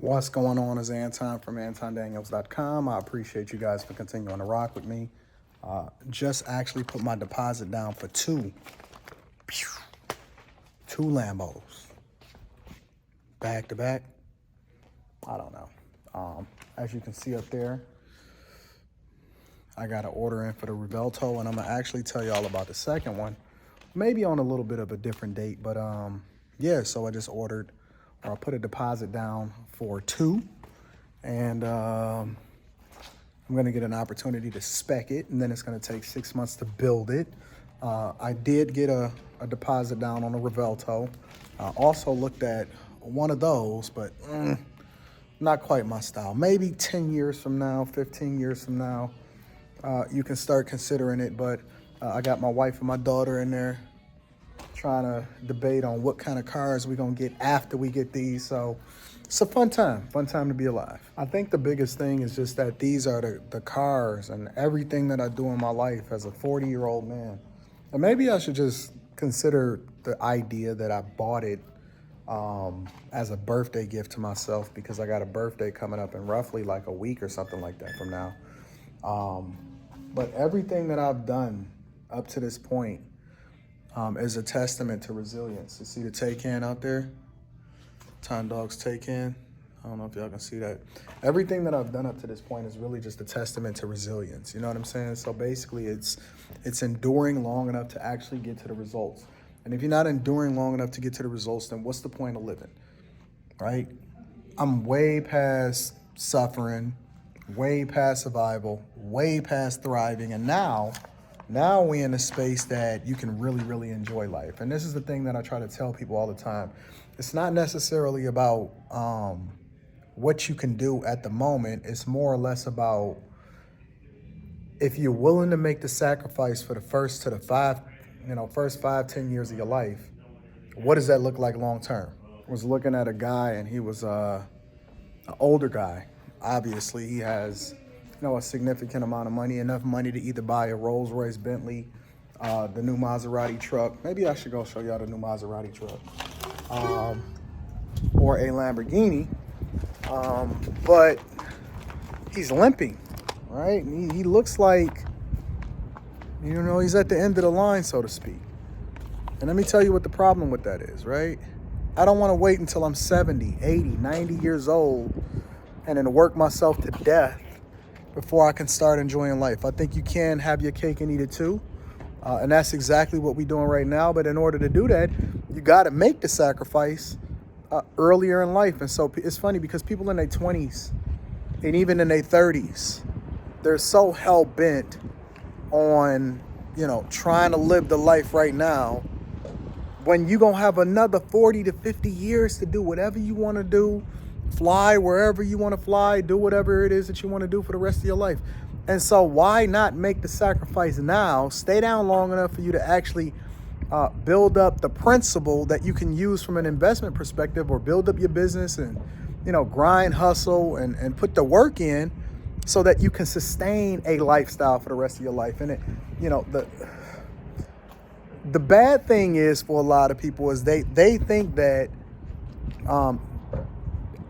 What's going on is Anton from AntonDaniels.com. I appreciate you guys for continuing to rock with me. Just actually put my deposit down for two Lambos. Back to back. I don't know. As you can see up there, I got an order in for the Revuelto, and I'm gonna actually tell you all about the second one. Maybe on a little bit of a different date, but yeah, so I just ordered, or I put a deposit down for two, and I'm gonna get an opportunity to spec it, and then it's gonna take 6 months to build it. I did get a deposit down on a Revuelto. I also looked at one of those, but not quite my style. Maybe 10 years from now, 15 years from now, you can start considering it, but I got my wife and my daughter in there trying to debate on what kind of cars we're gonna get after we get these. So it's a fun time to be alive. I think the biggest thing is just that these are the cars and everything that I do in my life as a 40-year-old man. And maybe I should just consider the idea that I bought it as a birthday gift to myself, because I got a birthday coming up in roughly like a week or something like that from now. But everything that I've done up to this point is a testament to resilience. You see the Taycan out there? Time Dog's Taycan. I don't know if y'all can see that. Everything that I've done up to this point is really just a testament to resilience. You know what I'm saying? So basically it's enduring long enough to actually get to the results. And if you're not enduring long enough to get to the results, then what's the point of living, right? I'm way past suffering, way past survival, way past thriving, and now we're in a space that you can really, really enjoy life. And this is the thing that I try to tell people all the time. It's not necessarily about what you can do at the moment. It's more or less about if you're willing to make the sacrifice for the first 5-10 years of your life, what does that look like long term? I was looking at a guy, and he was an older guy. Obviously, he has a significant amount of money, enough money to either buy a Rolls Royce, Bentley, the new Maserati truck. Maybe I should go show y'all the new Maserati truck, or a Lamborghini. But he's limping, right? And he looks like, he's at the end of the line, so to speak. And let me tell you what the problem with that is, right? I don't want to wait until I'm 70, 80, 90 years old and then work myself to death before I can start enjoying life. I think you can have your cake and eat it too. And that's exactly what we're doing right now. But in order to do that, you got to make the sacrifice earlier in life. And so it's funny because people in their 20s and even in their 30s, they're so hell-bent on, trying to live the life right now, when you're going to have another 40 to 50 years to do whatever you want to do, fly wherever you want to fly, do whatever it is that you want to do for the rest of your life. And so why not make the sacrifice now, stay down long enough for you to actually build up the principle that you can use from an investment perspective, or build up your business and, grind, hustle, and put the work in so that you can sustain a lifestyle for the rest of your life. And the bad thing is for a lot of people is they think that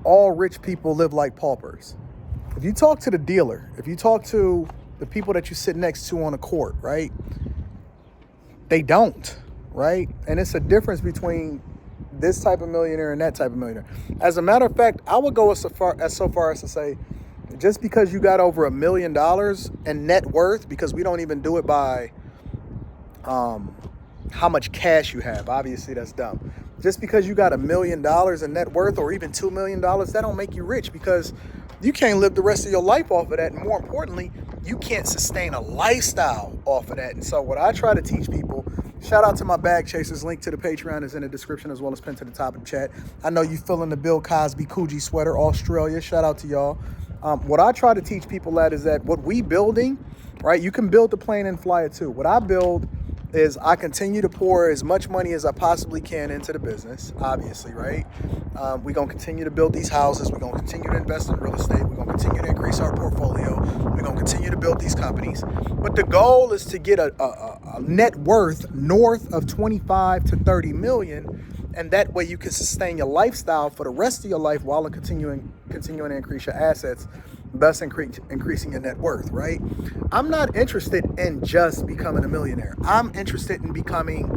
all rich people live like paupers. If you talk to the dealer, if you talk to the people that you sit next to on a court, right? They don't, right? And it's a difference between this type of millionaire and that type of millionaire. As a matter of fact, I would go so far as to say, just because you got over $1 million in net worth, because we don't even do it by how much cash you have. Obviously, that's dumb. Just because you got $1 million in net worth, or even $2 million, that don't make you rich, because you can't live the rest of your life off of that. And more importantly, you can't sustain a lifestyle off of that. And so what I try to teach people, shout out to my bag chasers, link to the Patreon is in the description as well as pinned to the top of the chat. I know you feeling the Bill Cosby Coogee sweater, Australia. Shout out to y'all. What I try to teach people is that what we building, right? You can build the plane and fly it too. What I build is I continue to pour as much money as I possibly can into the business, obviously, right? We're going to continue to build these houses. We're going to continue to invest in real estate. We're going to continue to increase our portfolio. We're going to continue to build these companies. But the goal is to get a net worth north of 25 to 30 million And that way you can sustain your lifestyle for the rest of your life while continuing to increase your assets, thus increasing your net worth, right? I'm not interested in just becoming a millionaire. I'm interested in becoming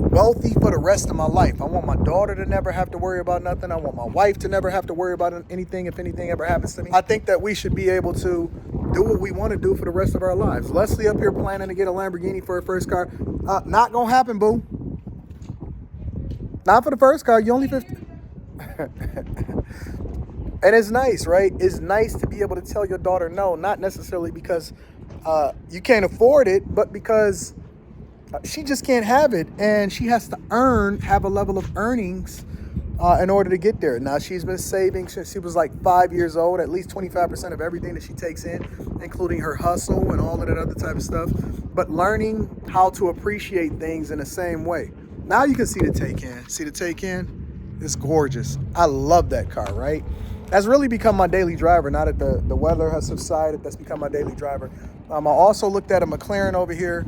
wealthy for the rest of my life. I want my daughter to never have to worry about nothing. I want my wife to never have to worry about anything if anything ever happens to me. I think that we should be able to do what we want to do for the rest of our lives. Leslie up here planning to get a Lamborghini for her first car. Not gonna happen, boo. Not for the first car. You only 50. And it's nice, right? It's nice to be able to tell your daughter no, not necessarily because you can't afford it, but because she just can't have it, and she has to have a level of earnings in order to get there. Now, she's been saving since she was like 5 years old, at least 25% of everything that she takes in, including her hustle and all of that other type of stuff, but learning how to appreciate things in the same way. Now you can see the Taycan. See the Taycan? It's gorgeous. I love that car, right? That's really become my daily driver. Now that the weather has subsided, that's become my daily driver. I also looked at a McLaren over here.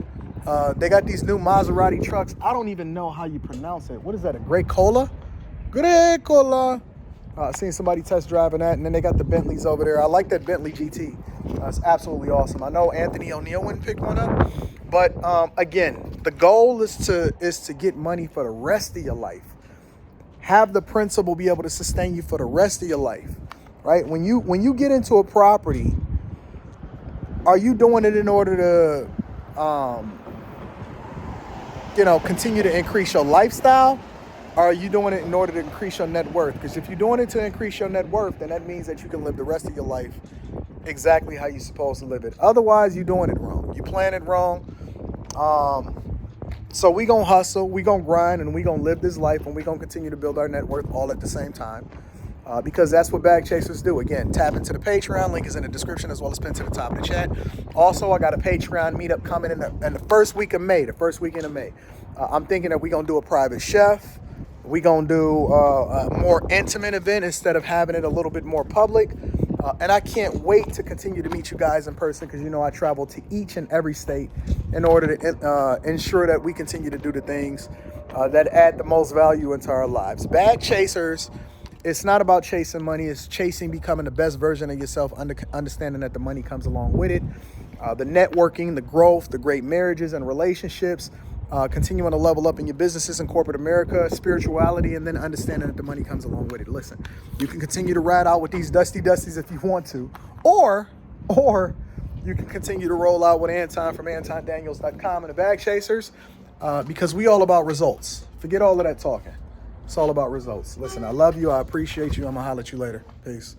They got these new Maserati trucks. I don't even know how you pronounce it. What is that, a Grey Cola? Grey Cola. Seen somebody test driving that, and then they got the Bentleys over there. I like that Bentley GT. It's absolutely awesome. I know Anthony O'Neill wouldn't pick one up, but again, the goal is to get money for the rest of your life. Have the principal be able to sustain you for the rest of your life, right? When you get into a property, are you doing it in order to continue to increase your lifestyle? Or are you doing it in order to increase your net worth? Because if you're doing it to increase your net worth, then that means that you can live the rest of your life exactly how you're supposed to live it. Otherwise, you're doing it wrong. You plan it wrong. So we gonna hustle, we gonna grind, and we gonna live this life, and we gonna continue to build our net worth all at the same time. Because that's what bag chasers do. Again, tap into the Patreon. Link is in the description as well as pinned to the top of the chat. Also, I got a Patreon meetup coming in the first week of May. I'm thinking that we're going to do a private chef. We're going to do a more intimate event instead of having it a little bit more public. And I can't wait to continue to meet you guys in person because, I travel to each and every state in order to ensure that we continue to do the things that add the most value into our lives. Bag chasers, it's not about chasing money. It's chasing becoming the best version of yourself, understanding that the money comes along with it. The networking, the growth, the great marriages and relationships, continuing to level up in your businesses in corporate America, spirituality, and then understanding that the money comes along with it. Listen, you can continue to ride out with these dusties if you want to, or you can continue to roll out with Anton from AntonDaniels.com and the Bag Chasers, because we all about results. Forget all of that talking. It's all about results. Listen, I love you. I appreciate you. I'm going to holler at you later. Peace.